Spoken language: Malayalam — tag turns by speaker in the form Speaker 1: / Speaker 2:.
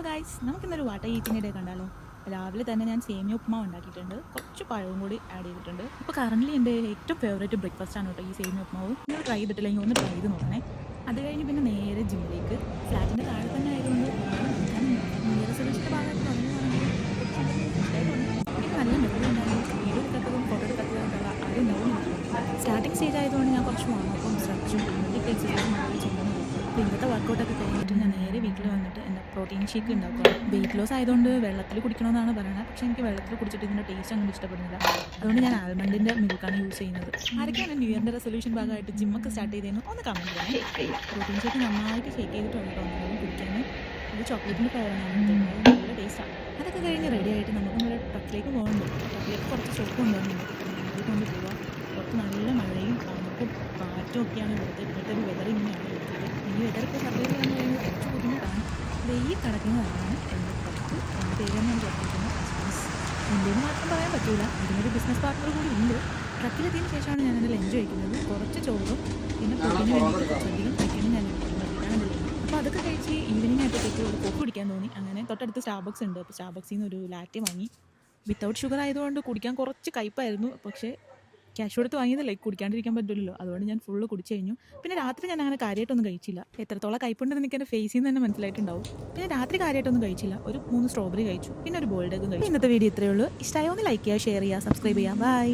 Speaker 1: ഗൈസ്, നമുക്കിന്നൊരു വാട്ടർ ഈറ്റിംഗ് ഡേ കണ്ടാലോ. രാവിലെ തന്നെ ഞാൻ സേമിയ ഉപ്മാവ് ഉണ്ടാക്കിയിട്ടുണ്ട്, കുറച്ച് പഴവും കൂടി ആഡ് ചെയ്തിട്ടുണ്ട്. ഇപ്പോൾ കറൻ്റ് എൻ്റെ ഏറ്റവും ഫേവറേറ്റ് ബ്രേക്ക്ഫാസ്റ്റ് ആണ് കേട്ടോ ഈ സേമിയ ഉപ്മാവ്. നിങ്ങൾ ട്രൈ ചെയ്തിട്ടില്ലെങ്കിൽ ഒന്ന് ട്രൈ ചെയ്ത് നോക്കണേ. അത് കഴിഞ്ഞ് പിന്നെ നേരെ ജിമ്മിലേക്ക്. ഫ്ലാറ്റിൻ്റെ താഴെ തന്നെ ആയതുകൊണ്ട് ഞാൻ ന്യൂ റെസൊല്യൂഷൻ്റെ ഭാഗമായിട്ട് തുടങ്ങിയതാണെങ്കിൽ എനിക്ക് നല്ല മെമ്മറി ഉണ്ടായിരുന്നു. വീഡിയോ എടുക്കാത്തതും ഫോട്ടോ എടുക്കാത്തതായിട്ടുള്ള അതുണ്ടാവും. സ്റ്റാർട്ടിങ് സ്റ്റേജ് ആയതുകൊണ്ട് ഞാൻ കുറച്ച് വാങ്ങും സ്ട്രെച്ചും ഇമ്മീഡിയറ്റ് എക്സസൈസും മാത്രമേ ചെയ്യുന്നത്. അപ്പോൾ ഇന്നത്തെ വർക്കൗട്ടൊക്കെ കഴിഞ്ഞിട്ട് ഞാൻ നേരെ വീട്ടിൽ വന്നിട്ട് എൻ്റെ പ്രോട്ടീൻ ഷേക്ക് ഉണ്ടാക്കുക. വെയിറ്റ് ലോസ് ആയതുകൊണ്ട് വെള്ളത്തിൽ കുടിക്കണമെന്നാണ് പറയുന്നത്. പക്ഷേ എനിക്ക് വെള്ളത്തിൽ കുടിച്ചിട്ട് ഇതിൻ്റെ ടേസ്റ്റ് അങ്ങനെ ഇഷ്ടപ്പെടുന്നില്ല. അതുകൊണ്ട് ഞാൻ ആൽമണ്ടിൻ്റെ മിൽക്കാണ് യൂസ് ചെയ്യുന്നത്. ആരൊക്കെയാണ് ന്യൂ ഇയറിൻ്റെ റെസൊല്യൂഷൻ ഭാഗമായിട്ട് ജിമ്മൊക്കെ സ്റ്റാർട്ട് ചെയ്തതെന്ന് ഒന്ന് കമൻറ്റ് ചെയ്യാം. പ്രോട്ടീൻ ഷേക്ക് നന്നായിട്ട് ഷേക്ക് ചെയ്തിട്ട് വേണം കുടിക്കാൻ. ഇത് ചോക്ലേറ്റിൻ്റെ ഫ്ലേവറാണ്, നല്ല ടേസ്റ്റാണ്. അതൊക്കെ കഴിഞ്ഞ് റെഡി ആയിട്ട് നമുക്ക് നമ്മുടെ ട്രക്കിലേക്ക് പോകുന്നുണ്ട്. ട്രക്കിലേക്ക് കുറച്ച് സ്റ്റോക്ക് കൊണ്ടുവരുന്നുണ്ട്. അതിൽ കൊണ്ട് പോവുക. പുറത്ത് നല്ല മഴയും തണുപ്പും കാറ്റും ഒക്കെയാണ് ഇവിടുത്തെ ഒരു വെതർ ഇങ്ങനെയാണ്. ഈ വെതറൊക്കെ സർവൈവ് ചെയ്യാൻ പറയുന്നത് കുറച്ച് ബുദ്ധിമുട്ടാണ്. ഈ കിടക്കുന്നതാണ് എൻ്റെ ട്രക്ക്. എൻ്റെ പേരെന്ന് ഞാൻ ചോദിക്കുന്നത് ഇന്ത്യയിൽ മാത്രം പറയാൻ പറ്റില്ല, ഇതിനൊരു ബിസിനസ് പാർട്ട്ണർ കൂടി ഉണ്ട്. ട്രക്കിലെത്തിയതിന് ശേഷമാണ് ഞാൻ എൻ്റെ ലഞ്ച് കഴിക്കുന്നത്. കുറച്ച് ചോറും പിന്നെ പ്രോട്ടീന് വേണ്ടിയിട്ട് കുറച്ചധികം കഴിക്കണം ഞാൻ നിർത്തിയിട്ടാണ് ഇത്. അപ്പോൾ അതൊക്കെ കഴിച്ച് ഈവനിങ് ആയപ്പോഴത്തേക്ക് ഒരു കോഫി കുടിക്കാൻ തോന്നി. അങ്ങനെ തൊട്ടടുത്ത് സ്റ്റാർബക്സ് ഉണ്ട്. അപ്പോൾ സ്റ്റാർബക്സിൽ നിന്ന് ഒരു ലാറ്റെ വാങ്ങി. വിത്തൗട്ട് ഷുഗർ ആയതുകൊണ്ട് കുടിക്കാൻ കുറച്ച് കയ്പ്പായിരുന്നു. പക്ഷേ ക്യാഷ് കൊടുത്ത് വാങ്ങിയതല്ലേ, കുടിക്കാണ്ടിരിക്കാൻ പറ്റില്ലല്ലോ. അതുകൊണ്ട് ഞാൻ ഫുള്ള് കുടിച്ചു കഴിഞ്ഞു. പിന്നെ രാത്രി ഞാൻ അങ്ങനെ കാര്യമായിട്ടൊന്നും കഴിച്ചില്ല. എത്രത്തോളം കയ്പ്പുണ്ടെന്ന് എനിക്ക് എൻ്റെ ഫേസിൽ നിന്ന് തന്നെ മനസ്സിലായിട്ടുണ്ടാവും. പിന്നെ രാത്രി കാര്യമായിട്ടൊന്നും കഴിച്ചില്ല. ഒരു 3 സ്ട്രോബെറി കഴിച്ചു, പിന്നെ ഒരു ബോൾഡ് എഗ്ഗും കഴിച്ചു. ഇന്നത്തെ വീഡിയോ ഇത്രയേ ഉള്ളൂ. ഇഷ്ടമായോ ഒന്ന് ലൈക്ക് ചെയ്യുക, ഷെയർ ചെയ്യുക, സബ്സ്ക്രൈബ് ചെയ്യുക. ബൈ.